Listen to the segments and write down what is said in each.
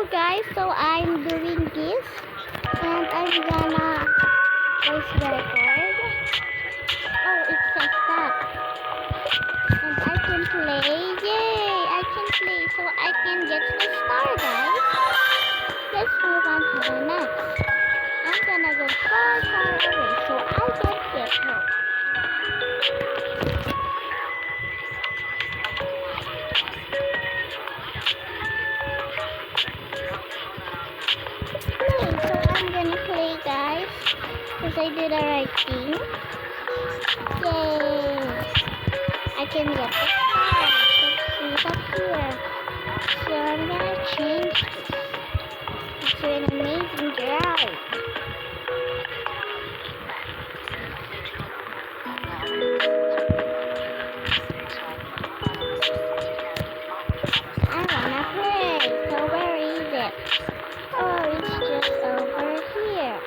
guys, so I'm doing this and I'm gonna voice record. Oh, it says that. And I can play. Yay! I can play so I can get the star, guys. Let's move on to the next. I'm gonna go far, far away so I can get help. So I'm gonna play, guys, because I did the right thing. Yay! I can get the star. It's up here. So I'm gonna change this to an amazing drive. I wanna play. So where is it? Oh, it's just over here.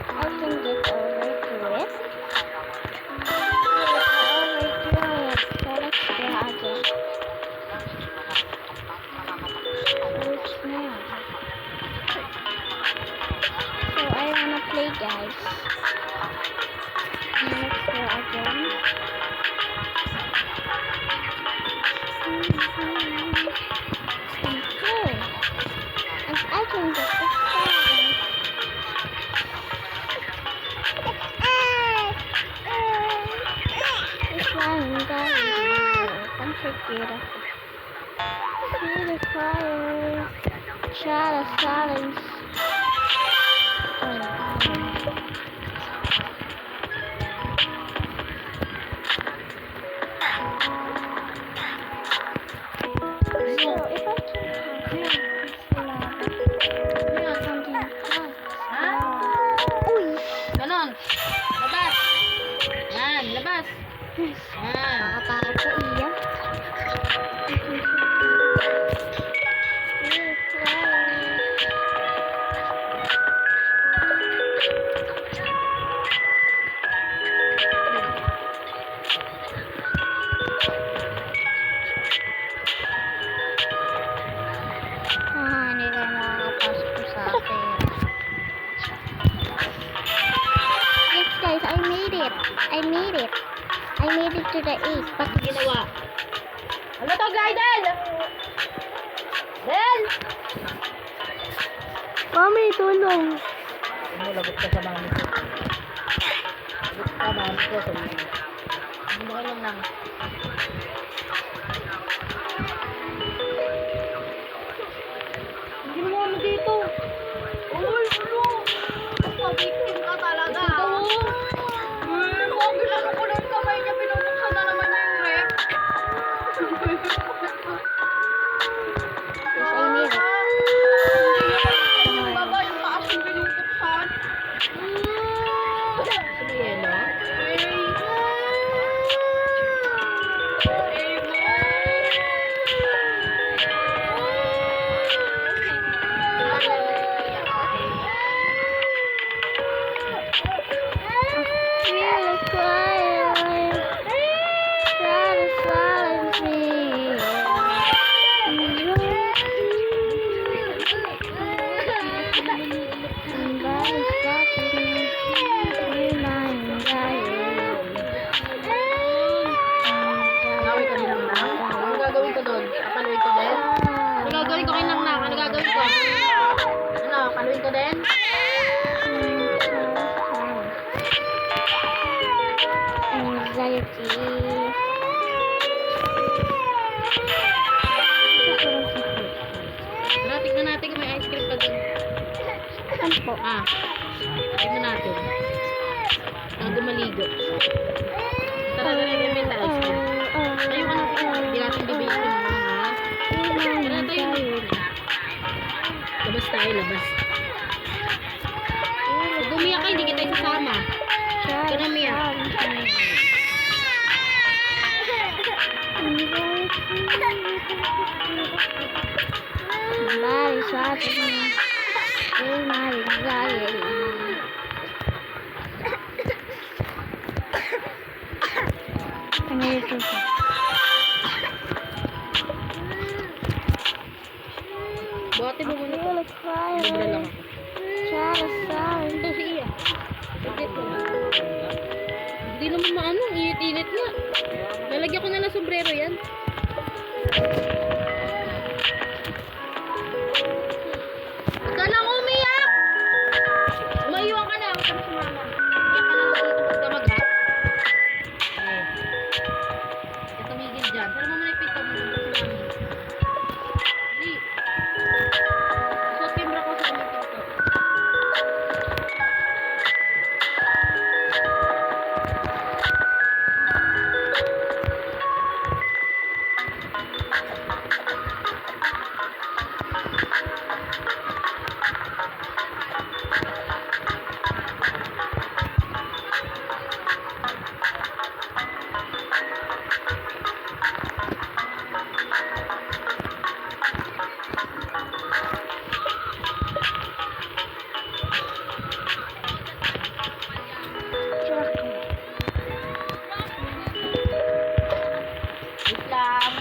I can get over to it. Over to it. So let's drag it. Which now? So I wanna play, guys. And let's go again. Okay. And I can get the star. It's lying down. Come together. See the fires. Try to silence. Labas! Yan, labas! Yan. Para po iya. Hindi ka makakapasok po sa akin. Yes guys, I made it. I made it. I made it to the 8. But Ginawa. Ano to, Glidel? Del! Mami, tulong. Ano, lagot ka sa mami ko. Lagot ka, mami ko. Ano ka lang lang. Hindi mo ano dito. Uy, ano? Victim ka talaga. Huwag ginano ko lang kamay niya. Pinupuksan na naman niya yung rep. Yes, I made it. Yung baba, yung taas yung pinupuksan. Sino yelo? Gagawin ko doon? Papaluin ko din? Ano gagawin ko kay Nang? Ano gagawin ko? Ano? Paluin ko din? Anxiety. Tara, tignan natin kung may ice cream pa doon. Saan po? Tignan natin. Bago maligo. Tara, may ice cream. Tayo ka na. Hindi natin bibigyan ko na ha. Tara, tayo. Labas tayo, labas. Pag umiyak ka, hindi kita isasama. Ikaw na umiyak. My anxiety. My anxiety. Ganito siya. Buhati mo muna to. Really cry. Libre lang ako. Charizard. Ito si Iya. Bakit po? Hindi naman maano, init-init nga. Lalagyan ko na lang sombrero yan. Huwag ka lang umiyak! Umayuan ka na, huwag ka na sumama. Iyak ka lang dito, huwag ka mag-hat. Eh. Huwag ka tumigil dyan. Pero mo muna yung pinto mo, huwag ka sumama. Dali. Suot ko yung bra ko sa ulit pinto. Wait lang.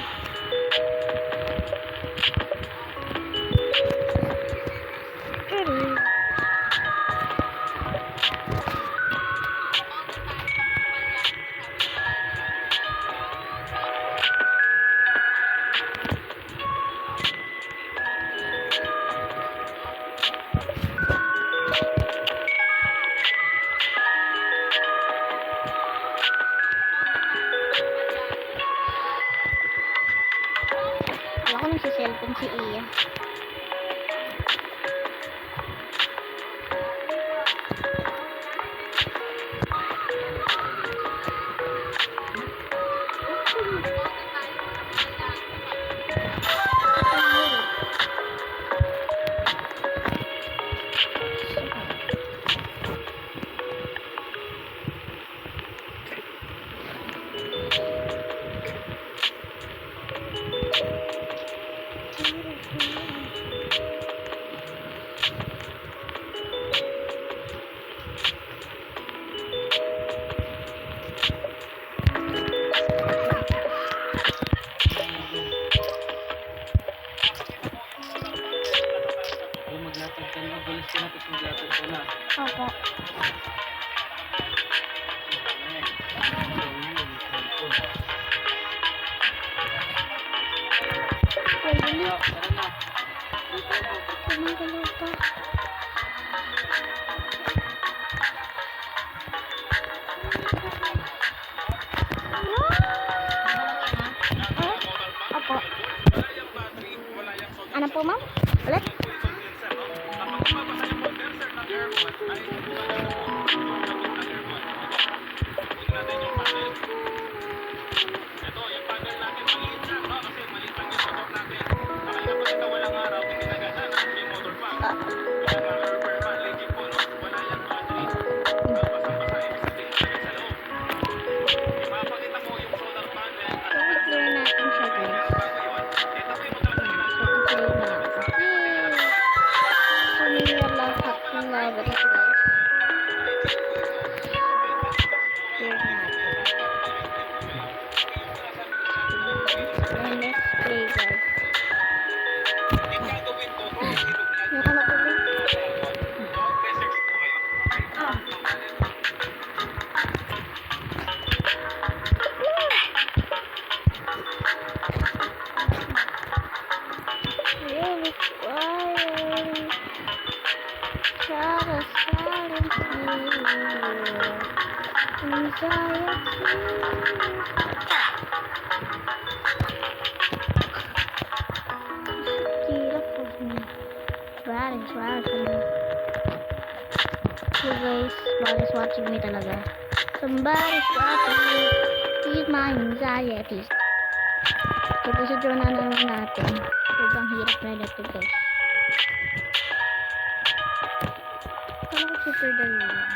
Wala ko nang sa cellphone si Iya. Maglatag ka na, balis ka na, tapos maglatag ka na. Opo. Pwede na. Tara na. Kumagalaw pa. Opo. Ano po, ma'am? Ulit? I-clear natin siya, guys. So, i-play na ako. Familiar lang hacking library, guys. Clear natin. And let's play, guys. Yung ano ko, guys? Really quiet. Try to silence me. Anxiety. Hirap po niya. Bad for me. So guys, somebody's watching me talaga. Somebody's watching me. He's my anxiety. Ito sa drone na lang natin. Sobrang hirap na dito guys. Kala ko super dali lang.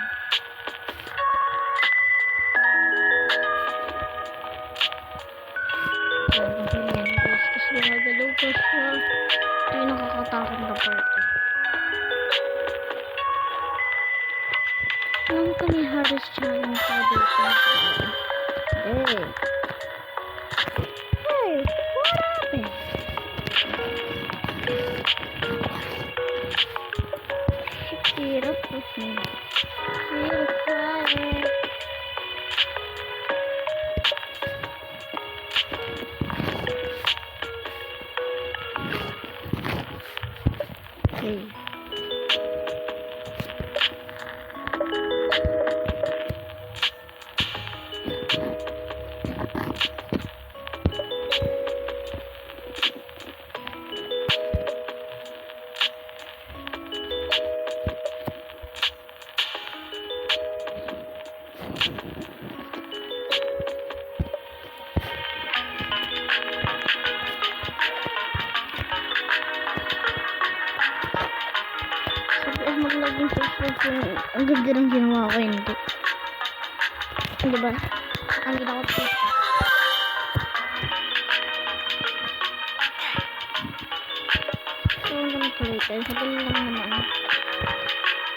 Ayan guys, kasi nagalaw ko siya. Ito yung nakakatakot na part. Alam ko may hardest challenge sa dito. Hey! Hey! What happened? Zero percent. Zero fire. Okay. Tapos mag-login sa Facebook, ang ganda ng ginawa ko, hindi. Diba? Ang ginawa ko sa so, ang ganda tuloy tayo. Sabihin lang naman.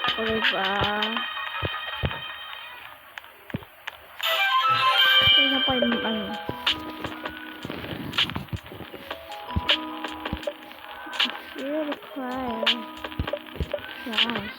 Okay ba? So, na pa yung ano. Zero fire. Yes.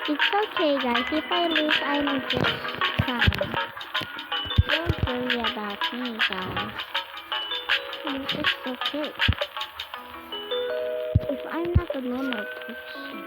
It's okay, guys. If I lose, I'm just fine. Don't worry about me, guys. It's okay. If I'm not a normal person.